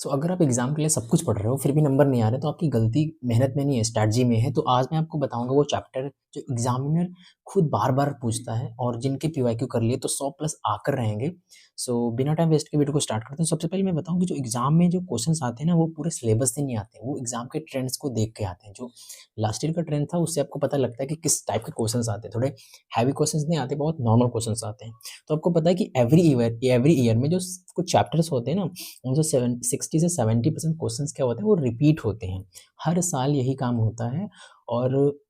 सो अगर आप एग्ज़ाम के लिए सब कुछ पढ़ रहे हो, फिर भी नंबर नहीं आ रहे, तो आपकी गलती मेहनत में नहीं है, स्ट्रैटेजी में है। तो आज मैं आपको बताऊँगा वो चैप्टर जो एग्ज़ामिनर खुद बार-बार पूछता है और जिनके पीवाईक्यू कर लिए तो 100 प्लस आकर रहेंगे। सो बिना टाइम वेस्ट के वीडियो को स्टार्ट करते हैं। सबसे पहले मैं बताऊँ कि जो एग्ज़ाम में जो क्वेश्चन्स आते हैं ना, वो पूरे सिलेबस से नहीं आते हैं, वो एग्ज़ाम के ट्रेंड्स को देख के आते हैं। जो लास्ट ईयर का ट्रेंड था, उससे आपको पता लगता है कि किस टाइप के क्वेश्चन्स आते हैं। थोड़े हैवी क्वेश्चन्स नहीं आते, बहुत नॉर्मल क्वेश्चन्स आते हैं। तो आपको पता है कि एवरी ईयर में जो कुछ चैप्टर्स होते हैं ना, उनसे 60 से 70% क्वेश्चंस क्या होते हैं, वो रिपीट होते हैं। हर साल यही काम होता है और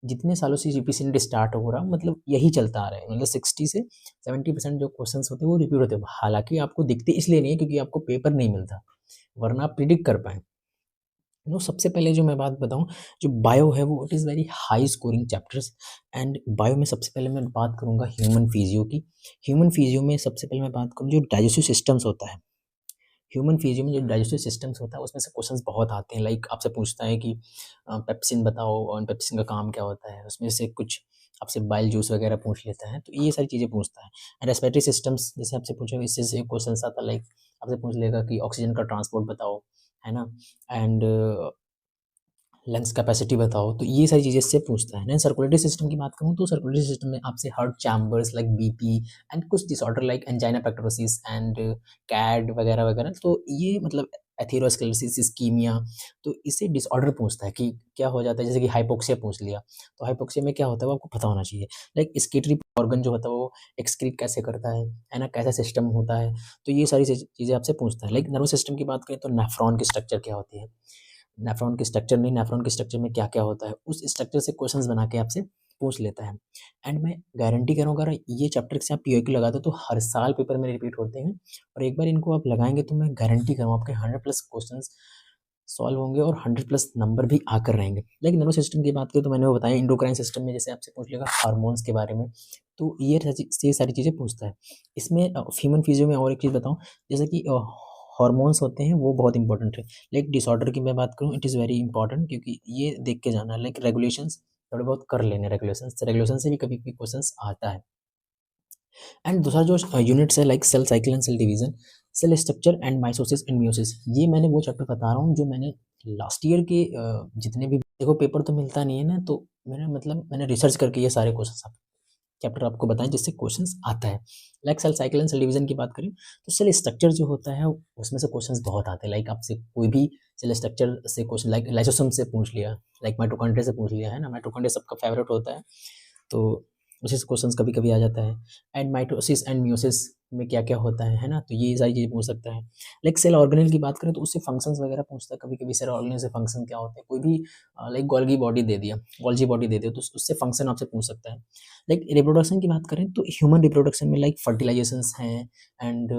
जितने सालों से रिपीट स्टार्ट हो रहा मतलब यही चलता आ रहा है। मतलब 60 से 70% जो क्वेश्चंस होते हैं वो रिपीट होते हैं। हालाँकि आपको दिखते इसलिए नहीं है क्योंकि आपको पेपर नहीं मिलता, वरना आप प्रिडिक्ट कर पाएँ। सबसे पहले जो मैं बात बताऊँ, जो बायो है वो it is very high scoring chapters and bio में सबसे पहले मैं बात करूँगा ह्यूमन फिजियो की। ह्यूमन फिजियो में सबसे पहले मैं बात करूँ जो डाइजेस्टिव सिस्टम्स होता है। ह्यूमन फिजियो में जो डाइजेस्टिव सिस्टम्स होता है उसमें से क्वेश्चंस बहुत आते हैं। लाइक आपसे पूछता है कि पेप्सिन बताओ और पेप्सिन का काम क्या होता है? उसमें से कुछ आपसे बाइल जूस वगैरह पूछ लेता है, तो ये सारी चीज़ें पूछता है। एंड रेस्पिरेटरी सिस्टम्स जैसे आपसे पूछेगा, इससे से क्वेश्चंस आता है। लाइक आपसे पूछ लेगा कि ऑक्सीजन का ट्रांसपोर्ट बताओ, है ना? एंड लंग्स कैपेसिटी बताओ, तो ये सारी चीज़ें इससे पूछता है। देन सर्कुलेटरी सिस्टम की बात करूँ तो सर्कुलेटरी सिस्टम में आपसे heart chambers like BP and कुछ disorder like angina pectoris and CAD वगैरह-वगैरह, तो ये मतलब एथेरोस्क्लेरोसिस, इस्कीमिया, तो इससे डिसऑर्डर पूछता है कि क्या हो जाता है, जैसे कि हाइपोक्सिया पूछ लिया, तो हाइपोक्सिया में क्या होता है वो आपको पता होना चाहिए। लाइक एक्सक्रीटरी ऑर्गन जो होता है वो एक्सक्रीट कैसे करता है ना? कैसा सिस्टम होता है, तो ये सारी चीज़ें आपसे पूछता है। लाइक नर्वस सिस्टम की बात करें तो नेफ्रॉन की स्ट्रक्चर क्या होती है? नेफ्रॉन के स्ट्रक्चर नहीं, नेफ्रॉन के स्ट्रक्चर में क्या-क्या होता है, उस स्ट्रक्चर से क्वेश्चंस बना के आपसे पूछ लेता है। एंड मैं गारंटी कर रहा हूँ, अगर ये चैप्टर से आप पीओक्यू लगा दो तो हर साल पेपर में रिपीट होते हैं और एक बार इनको आप लगाएँगे तो मैं गारंटी कर रहा हूँ आपके 100 प्लस क्वेश्चंस सॉल्व होंगे और 100 प्लस नंबर भी आकर रहेंगे। लेकिन नर्वस सिस्टम की बात करें तो मैंने वो बताया, एंडोक्राइन सिस्टम में जैसे आपसे पूछ लेगा हार्मोन्स के बारे में, तो ये सारी चीज़ें पूछता है। इसमें ह्यूमन फिजियो में और एक चीज़ बताऊँ, जैसे कि हार्मोन्स होते हैं वो बहुत इंपॉर्टेंट है। लाइक डिसऑर्डर की मैं बात करूँ, इट इज़ वेरी इंपॉर्टेंट क्योंकि ये देख के जाना है। लाइक रेगुलेशंस थोड़े बहुत कर लेने, रेगुलेशन से भी कभी-कभी क्वेश्चंस आता है। एंड दूसरा जो यूनिट्स है like cell cycle and cell division, cell structure and mitosis and meiosis, ये मैंने वो चैप्टर बता रहा हूँ जो मैंने लास्ट ईयर के जितने भी, देखो पेपर तो मिलता नहीं है ना, तो मैंने रिसर्च करके ये सारे क्वेश्चन चैप्टर आपको बताएं जिससे क्वेश्चंस आता है। Like cell cycle and cell division की बात करें तो सेल स्ट्रक्चर जो होता है उसमें से क्वेश्चंस बहुत आते हैं। लाइक आपसे कोई भी सेल स्ट्रक्चर से क्वेश्चन, लाइक लाइसोसोम से पूछ लिया, लाइक माइटोकॉन्ड्रिया से पूछ लिया, है ना? माइटोकॉन्ड्रिया सबका फेवरेट होता है, तो उसी से क्वेश्चंस कभी-कभी आ जाता है। एंड माइटोसिस एंड मियोसिस में क्या-क्या होता है ना? तो ये सारी चीज़ें पूछ सकता है। लाइक सेल ऑर्गेनेल की बात करें तो उससे फंक्शंस वगैरह पूछता है, कभी-कभी सेल ऑर्गेनेल से फंक्शन क्या होते हैं। कोई भी लाइक गोल्गी बॉडी दे दिया तो उससे फंक्शन आपसे पूछ सकता है। लाइक रिप्रोडक्शन की बात करें तो ह्यूमन रिप्रोडक्शन में लाइक फर्टिलाइजेशंस हैं एंड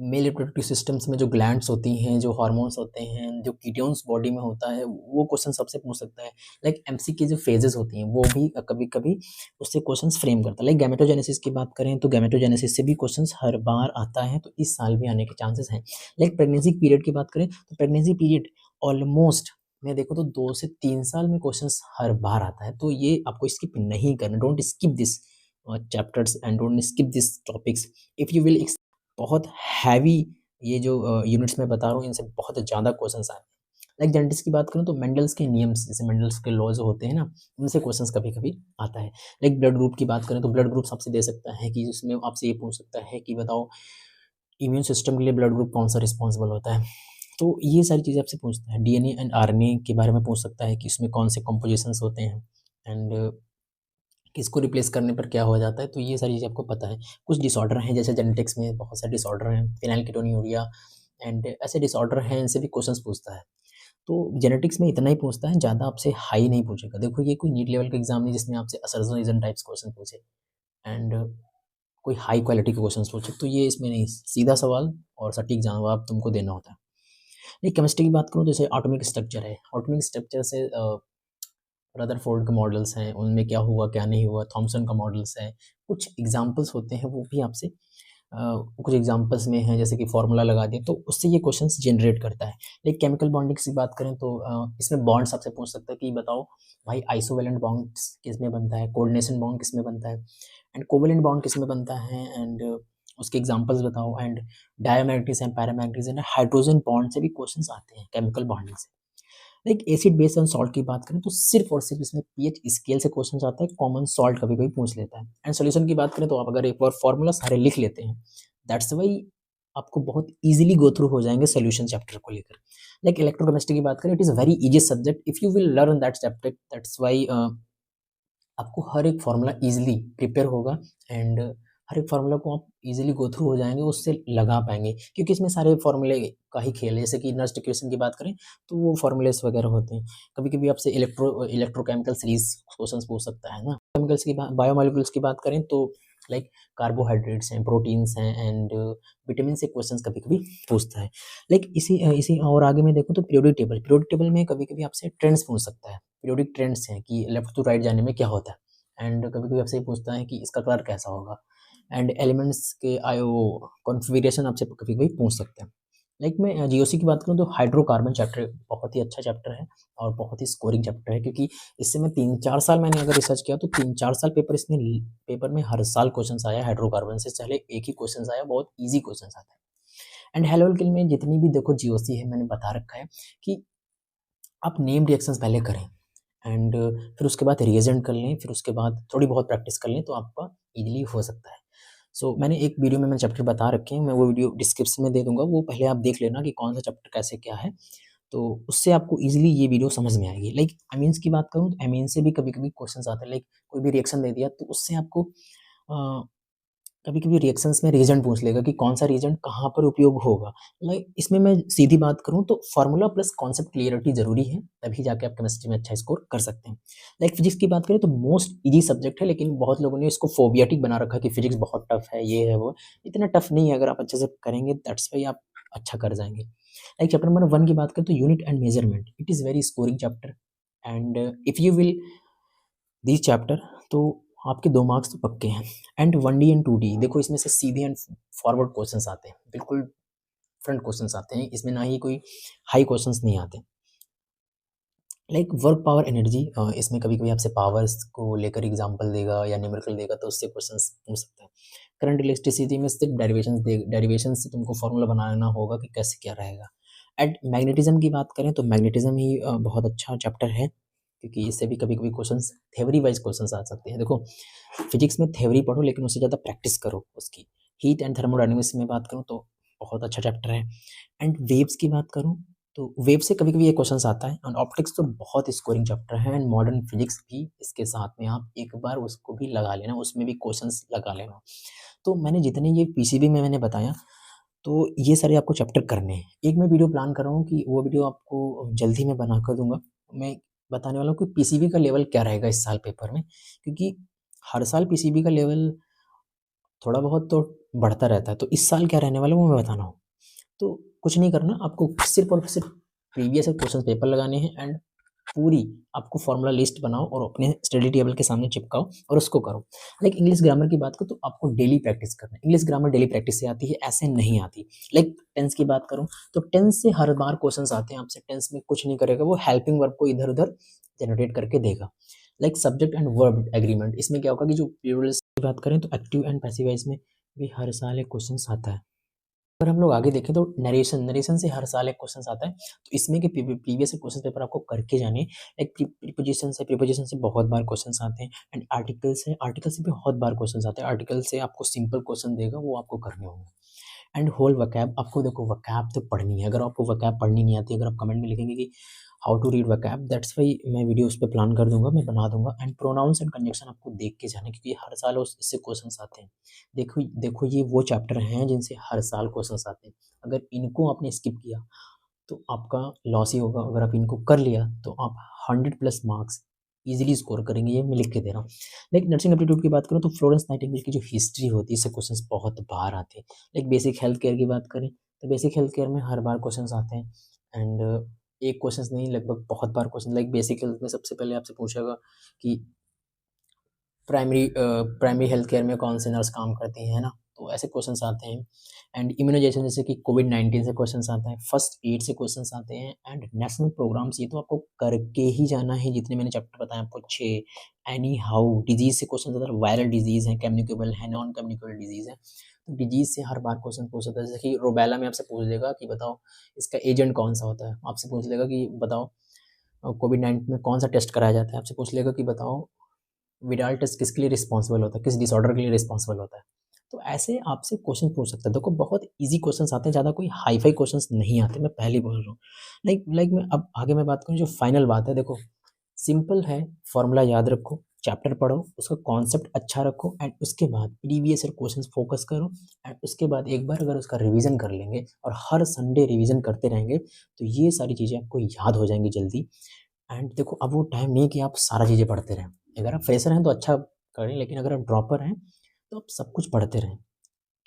मेल रिप्रोडक्टिव सिस्टम्स में जो ग्लैंड्स होती हैं, जो हार्मोन्स होते हैं, जो कीटोन्स बॉडी में होता है, वो क्वेश्चन सबसे पूछ सकता है। लाइक एमसीक्यू जो फेजेस होती हैं, वो भी कभी-कभी उससे क्वेश्चंस फ्रेम करता है। लाइक गैमेटोजेनेसिस की बात करें तो गैमेटोजेनेसिस से भी क्वेश्चंस हर बार आता है, तो इस साल भी आने के चांसेस हैं। लाइक प्रेगनेंसी पीरियड की बात करें तो प्रेगनेंसी पीरियड ऑलमोस्ट मैं देखूँ तो 2 से 3 साल में क्वेश्चंस हर बार आता है, तो ये आपको स्किप नहीं करना। Don't skip this chapters and don't skip this topics if you will. बहुत हैवी ये जो यूनिट्स मैं बता रहा हूँ, इनसे बहुत ज़्यादा क्वेश्चंस आए हैं। लाइक जेनेटिक्स की बात करूँ तो मेंडल्स के नियम्स, जैसे मेंडल्स के लॉज होते हैं ना, उनसे क्वेश्चंस कभी-कभी आता है। लाइक ब्लड ग्रुप की बात करें तो ब्लड ग्रुप आपसे दे सकता है कि जिसमें आपसे ये पूछ सकता है कि बताओ इम्यून सिस्टम के लिए ब्लड ग्रुप कौन-सा रिस्पॉन्सिबल होता है। तो ये सारी चीज़ें आपसे पूछता है। डीएनए एंड आरएनए के बारे में पूछ सकता है कि इसमें कौन से कंपोजिशंस होते हैं एंड किसको रिप्लेस करने पर क्या हो जाता है, तो ये सारी चीज़ें आपको पता है। कुछ डिसऑर्डर हैं जैसे जेनेटिक्स में बहुत सारे डिसऑर्डर हैं, फेनिलकेटोन्यूरिया एंड ऐसे डिसऑर्डर हैं, इनसे भी क्वेश्चंस पूछता है। तो जेनेटिक्स में इतना ही पूछता है, ज़्यादा आपसे हाई नहीं पूछेगा। देखो ये कोई नीट लेवल का एग्ज़ाम नहीं जिसमें आपसे असर्शन रीज़न टाइप्स क्वेश्चन पूछे एंड कोई हाई क्वालिटी के क्वेश्चंस पूछे, तो ये इसमें नहीं, सीधा सवाल और सटीक जवाब तुमको देना होता है। नहीं, केमिस्ट्री की बात करूँ तो जैसे एटॉमिक स्ट्रक्चर है, एटॉमिक स्ट्रक्चर से रदरफोर्ड के मॉडल्स हैं, उनमें क्या हुआ, क्या नहीं हुआ, थॉमसन का मॉडल्स है, कुछ एग्ज़ाम्पल्स होते हैं, वो भी आपसे कुछ एग्ज़ाम्पल्स में हैं, जैसे कि फ़ॉर्मूला लगा दिया, तो उससे ये क्वेश्चंस जनरेट करता है। एक केमिकल बॉन्डिंग्स की बात करें तो इसमें बॉन्ड्स आपसे पूछ सकता है कि बताओ भाई आइसोवेलेंट बॉन्ड्स किसमें बनता है, कोऑर्डिनेशन बॉन्ड किसमें बनता है एंड कोवेलेंट बॉन्ड किसमें बनता है एंड उसके एग्जांपल्स बताओ and diamagnetism and paramagnetism and hydrogen bond से भी क्वेश्चंस आते हैं, केमिकल बॉन्डिंग से। Like acid base and salt की बात करें तो सिर्फ और सिर्फ इसमें पीएच स्केल से क्वेश्चंस आता है, कॉमन सॉल्ट कभी-कभी पूछ लेता है। एंड सॉल्यूशन की बात करें तो आप अगर एक बार फार्मूला सारे लिख लेते हैं, दैट्स व्हाई आपको बहुत ईज़िली गो थ्रू हो जाएँगे सॉल्यूशन चैप्टर को लेकर। लाइक इलेक्ट्रोकेमिस्ट्री की बात करें, it is very easy subject if you will learn that subject, that's why आपको हर एक फ़ॉर्मूला ईज़िली प्रिपेयर होगा एंड हर एक फ़ॉर्मूला को आप ईज़िली गो थ्रू हो जाएँगे, उससे लगा पाएँगे क्योंकि इसमें सारे फ़ॉर्मूले का ही खेल है। जैसे कि नस्ट इक्वेशन की बात करें, तो वो फ़ॉर्मूलेस वगैरह होते हैं। कभी-कभी आपसे इलेक्ट्रोकेमिकल सीरीज़ क्वेश्चन्स पूछ सकता है ना। केमिकल्स की बायोमोलिक्यूल्स की बात करें तो लाइक कार्बोहाइड्रेट्स हैं, प्रोटीन्स हैं एंड विटामिन से क्वेश्चन्स कभी-कभी पूछता है। लाइक इसी और आगे मैं देखूँ तो पीरियोडिक टेबल में कभी-कभी आपसे ट्रेंड्स पूछ सकता है। पीरियोडिक ट्रेंड्स हैं कि लेफ्ट टू राइट जाने में क्या होता है एंड कभी-कभी आपसे ये पूछता है कि इसका कलर कैसा होगा एंड एलिमेंट्स के आयो कॉन्फ़िगरेशन आपसे कभी-कभी पूछ सकता है। लाइक मैं जीओसी की बात करूँ तो हाइड्रोकार्बन चैप्टर बहुत ही अच्छा चैप्टर है और बहुत ही स्कोरिंग चैप्टर है क्योंकि इससे मैं 3-4 साल मैंने अगर रिसर्च किया तो 3-4 साल पेपर में हर साल क्वेश्चन्स आया हाइड्रोकार्बन से, पहले एक ही क्वेश्चन्स आया, बहुत ईज़ी क्वेश्चन्स आता है। एंड हेलोल्किल में जितनी भी देखो जीओसी है मैंने बता रखा है कि आप नेम रिएक्शंस पहले करें एंड फिर उसके बाद रिएजेंट कर लें, फिर उसके बाद थोड़ी बहुत प्रैक्टिस कर लें तो आपका ईज़िली हो सकता है। सो मैंने एक वीडियो में मैंने चैप्टर बता रखे हैं, मैं वो वीडियो डिस्क्रिप्शन में दे दूँगा, वो पहले आप देख लेना कि कौन-सा चैप्टर कैसे क्या है, तो उससे आपको ईज़िली ये वीडियो समझ में आएगी। लाइक अमीन्स की बात करूँ तो अमीन से भी कभी-कभी क्वेश्चन्स आते हैं, लाइक कोई भी रिएक्शन दे दिया तो उससे आपको अ, कभी-कभी रिएक्शंस में रीज़न पूछ लेगा कि कौन-सा रीज़न कहाँ पर उपयोग होगा। लाइक इसमें मैं सीधी बात करूँ तो फ़ॉर्मूला प्लस कॉन्सेप्ट क्लियरिटी ज़रूरी है, तभी जाके आप केमिस्ट्री में अच्छा स्कोर कर सकते हैं। लाइक फिज़िक्स की बात करें तो मोस्ट ईज़ी सब्जेक्ट है, लेकिन बहुत लोगों ने इसको फ़ोबियाटिक बना रखा है कि फिज़िक्स बहुत टफ़ है, ये है, वो है। इतना टफ़ नहीं है, अगर आप अच्छे से करेंगे दैट्स व्हाई आप अच्छा कर जाएँगे। लाइक चैप्टर नंबर 1 की बात करें तो unit and measurement, it is very scoring chapter and if you will this chapter तो आपके 2 मार्क्स तो पक्के हैं। एंड 1D एंड 2D देखो इसमें से सीधे एंड फॉरवर्ड क्वेश्चंस आते हैं, बिल्कुल फ्रंट क्वेश्चंस आते हैं, इसमें ना ही कोई हाई क्वेश्चंस नहीं आते। लाइक वर्क पावर एनर्जी, इसमें कभी-कभी आपसे पावर्स को लेकर एग्ज़ाम्पल देगा या न्यूमेरिकल देगा तो उससे क्वेश्चंस पूछ सकता है। करंट इलेक्ट्रिसिटी में सिर्फ डेरिवेशन से तुमको फॉर्मूला बनाना होगा कि कैसे क्या रहेगा। एंड मैग्नेटिज़्म की बात करें तो मैग्नेटिज़्म ही बहुत अच्छा चैप्टर है, क्योंकि इससे भी कभी-कभी क्वेश्चंस थ्योरी वाइज़ क्वेश्चंस आ सकते हैं। देखो फिजिक्स में थ्योरी पढ़ो लेकिन उससे ज़्यादा प्रैक्टिस करो उसकी। हीट एंड थर्मोडायनामिक्स में बात करूँ तो बहुत अच्छा चैप्टर है। एंड वेव्स की बात करूँ तो वेव से कभी-कभी ये क्वेश्चंस आता है एंड ऑप्टिक्स तो बहुत स्कोरिंग चैप्टर है एंड मॉडर्न फिजिक्स भी इसके साथ में आप एक बार उसको भी लगा लेना, उसमें भी क्वेश्चंस लगा लेना। तो मैंने जितने ये पीसीबी में मैंने बताया, तो ये सारे आपको चैप्टर करने हैं। एक मैं वीडियो प्लान कर रहा हूँ कि वो वीडियो आपको जल्द ही मैं बना कर दूँगा। मैं बताने वाला हूँ कि पीसीबी का लेवल क्या रहेगा इस साल पेपर में, क्योंकि हर साल पीसीबी का लेवल थोड़ा बहुत तो बढ़ता रहता है, तो इस साल क्या रहने वाला है वो मैं बताना हूँ। तो कुछ नहीं करना, आपको सिर्फ़ और सिर्फ़ प्रीवियस क्वेश्चन पेपर लगाने हैं एंड पूरी आपको फ़ॉर्मूला लिस्ट बनाओ और अपने स्टडी टेबल के सामने चिपकाओ और उसको करो। लाइक इंग्लिश ग्रामर की बात करूँ तो आपको डेली प्रैक्टिस करना है। इंग्लिश ग्रामर डेली प्रैक्टिस से आती है, ऐसे नहीं आती। लाइक टेंस की बात करूँ तो टेंस से हर बार क्वेश्चन्स आते हैं आपसे, टेंस में कुछ नहीं करेगा, वो हेल्पिंग वर्ब को इधर-उधर जनरेट करके देगा। Like subject and verb agreement, इसमें क्या होगा कि जो प्लूरल्स की बात करें तो एक्टिव एंड पैसिव वॉइस में भी हर साल एक क्वेश्चन्स आता है। अगर हम लोग आगे देखें तो नरेशन से हर साल एक क्वेश्चन आता है, तो इसमें के प्रीवियस क्वेश्चन पेपर आपको करके जाने हैं। एक प्रीपोजिशन से बहुत बार क्वेश्चंस आते हैं एंड आर्टिकल से भी बहुत बार क्वेश्चंस आते हैं। आर्टिकल से आपको सिंपल क्वेश्चन देगा, वो आपको करने होंगे। एंड होल वकैब, आपको देखो वकैब तो पढ़नी है, अगर आपको वकैब पढ़नी नहीं आती, अगर आप कमेंट में लिखेंगे कि how to read vocab, that's why मैं वीडियो उस पे प्लान कर दूँगा, मैं बना दूँगा। एंड प्रोनाउंस एंड कंजंक्शन आपको देख के जाना है, क्योंकि हर साल उस इससे क्वेश्चंस आते हैं। देखो देखो ये वो चैप्टर हैं जिनसे हर साल क्वेश्चंस आते हैं। अगर इनको आपने स्किप किया तो आपका लॉस ही होगा, अगर आप इनको कर लिया तो आप 100 प्लस मार्क्स ईज़िली स्कोर करेंगे, ये मैं लिख के दे रहा हूँ। लाइक नर्सिंग एप्टीट्यूड की बात करूँ तो फ्लोरेंस नाइटिंगेल की जो हिस्ट्री होती है, इससे क्वेश्चंस बहुत बार आते हैं। लाइक बेसिक हेल्थ केयर की बात करें तो बेसिक हेल्थ केयर में हर बार क्वेश्चंस आते हैं एंड एक क्वेश्चंस नहीं, लगभग बहुत बार क्वेश्चन। लाइक बेसिक हेल्थ में सबसे पहले आपसे पूछेगा कि प्राइमरी हेल्थ केयर में कौन से नर्स काम करती हैं, है ना? तो ऐसे क्वेश्चंस आते हैं एंड इम्यूनाइज़ेशन जैसे कि कोविड-19 से क्वेश्चंस आते हैं, फर्स्ट एड से क्वेश्चंस आते हैं एंड नेशनल प्रोग्राम्स, ये तो आपको करके ही जाना है, जितने मैंने चैप्टर बताए आपको 6। एनी हाउ डिज़ीज़ से क्वेश्चंस आते हैं, वायरल डिज़ीज़ है, कम्युनिकेबल है, नॉन कम्युनिकेबल डिज़ीज़ है। तो डिजीज़ से हर बार क्वेश्चन पूछ सकता है, जैसे कि रूबेला में आपसे पूछ लेगा कि बताओ इसका एजेंट कौन-सा होता है? आपसे पूछ लेगा कि बताओ कोविड-19 में कौन-सा टेस्ट कराया जाता है? आपसे पूछ लेगा कि बताओ विडाल टेस्ट किसके लिए रिस्पॉन्सिबल होता है? किस डिसऑर्डर के लिए रिस्पॉन्सिबल होता है? तो ऐसे आपसे क्वेश्चन पूछ सकता है। देखो बहुत ईज़ी क्वेश्चन्स आते हैं, ज़्यादा कोई हाई-फाई क्वेश्चन्स नहीं आते, मैं पहले ही बोल रहा हूँ। लाइक मैं अब आगे मैं बात करूँ, जो फाइनल बात है, देखो सिंपल है, फ़ॉर्मूला याद रखो, चैप्टर पढ़ो, उसका कॉन्सेप्ट अच्छा रखो एंड उसके बाद प्रीवियस ईयर क्वेश्चंस फोकस करो एंड उसके बाद एक बार अगर उसका रिवीजन कर लेंगे और हर संडे रिवीजन करते रहेंगे, तो ये सारी चीज़ें आपको याद हो जाएँगी जल्दी। एंड देखो अब वो टाइम नहीं है कि आप सारा चीज़ें पढ़ते रहें। अगर आप फ्रेशर हैं तो अच्छा करें, लेकिन अगर आप ड्रॉपर हैं, तो आप सब कुछ पढ़ते रहें।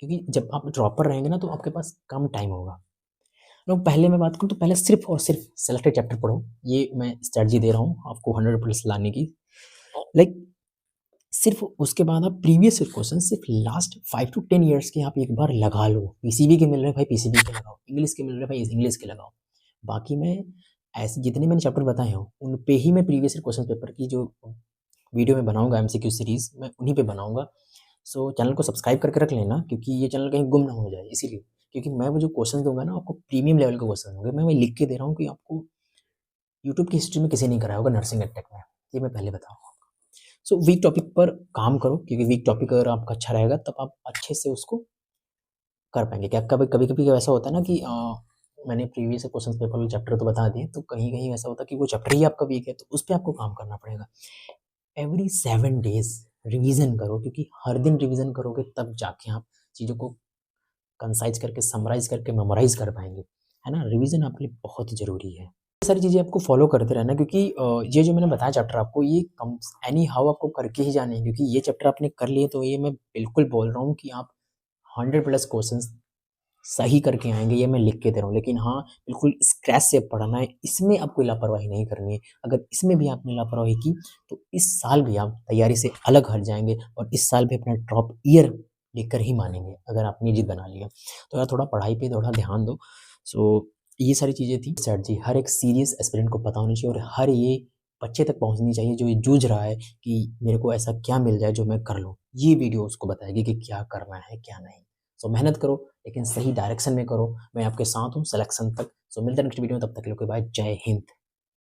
क्योंकि जब आप ड्रॉपर रहेंगे ना, तो आपके पास कम टाइम होगा। लोग पहले मैं बात करूँ तो पहले सिर्फ़ और सिर्फ़ सेलेक्टेड चैप्टर पढ़ो। ये मैं स्ट्रैटेजी दे रहा हूँ आपको 100 प्लस लाने की। लाइक सिर्फ़ उसके बाद आप प्रीवियस ईयर क्वेश्चन सिर्फ़ लास्ट 5 टू 10 इयर्स के आप एक बार लगा लो। पीसीबी के मिल रहे हैं भाई, पीसीबी के लगाओ। इंग्लिश के मिल रहे हैं भाई, इंग्लिश के लगाओ। बाकी मैं ऐसे जितने मैंने चैप्टर बताए हों, उन पे ही मैं प्रीवियस ईयर क्वेश्चन पेपर की जो वीडियो मैं बनाऊँगा एमसीक्यू सीरीज़, मैं उन्हीं पे बनाऊँगा। सो चैनल को सब्सक्राइब करके रख लेना, क्योंकि ये चैनल कहीं गुम ना हो जाए इसीलिए। क्योंकि मैं वो जो क्वेश्चन दूँगा ना, आपको प्रीमियम लेवल के क्वेश्चन होंगे। मैं वही लिख के दे रहा हूँ कि आपको यूट्यूब की हिस्ट्री में किसी ने कराया होगा नर्सिंग एडटेक में। ये मैं पहले बताऊँगा। सो वीक टॉपिक पर काम करो, क्योंकि वीक टॉपिक अगर आपका अच्छा रहेगा तब आप अच्छे से उसको कर पाएँगे। क्या कभी-कभी ऐसा होता है ना कि मैंने प्रीवियस क्वेश्चन पेपर वाले चैप्टर तो बता दिए, तो कहीं-कहीं ऐसा होता है कि वो चैप्टर ही आपका वीक है, तो उस पे आपको काम करना पड़ेगा। एवरी 7 डेज़ रिवीज़न करो, क्योंकि हर दिन रिवीज़न करोगे तब जाके आप चीज़ों को कंसाइज़ करके, समराइज़ करके मेमोराइज़ कर पाएँगे, है ना? रिवीज़न आपके लिए बहुत ज़रूरी है। ये सारी चीज़ें आपको फ़ॉलो करते रहना, क्योंकि ये जो मैंने बताया चैप्टर आपको, ये कम एनी हाउ आपको करके ही जाने हैं, क्योंकि ये चैप्टर आपने कर लिए तो ये मैं बिल्कुल बोल रहा हूँ कि आप 100 प्लस क्वेश्चंस सही करके आएँगे, ये मैं लिख के दे रहा हूँ। लेकिन हाँ, बिल्कुल स्क्रैच से पढ़ना है, इसमें आपको लापरवाही नहीं करनी है। अगर इसमें भी आपने लापरवाही की, तो इस साल भी आप तैयारी से अलग हट जाएँगे और इस साल भी अपना ड्रॉप ईयर लेकर ही मानेंगे, अगर आपने जिद बना लिया। तो यार थोड़ा पढ़ाई पे थोड़ा ध्यान दो। सो ये सारी चीज़ें थी स्ट्रैटेजी, हर एक सीरियस एस्पिरेंट को पता होनी चाहिए और हर ये बच्चे तक पहुँचनी चाहिए जो ये जूझ रहा है कि मेरे को ऐसा क्या मिल जाए जो मैं कर लूँ। ये वीडियो उसको बताएगी कि क्या करना है, क्या नहीं। सो मेहनत करो, लेकिन सही डायरेक्शन में करो। मैं आपके साथ हूँ सिलेक्शन तक। सो मिलते हैं नेक्स्ट वीडियो में, तब तक के लिए बाय। जय हिंद।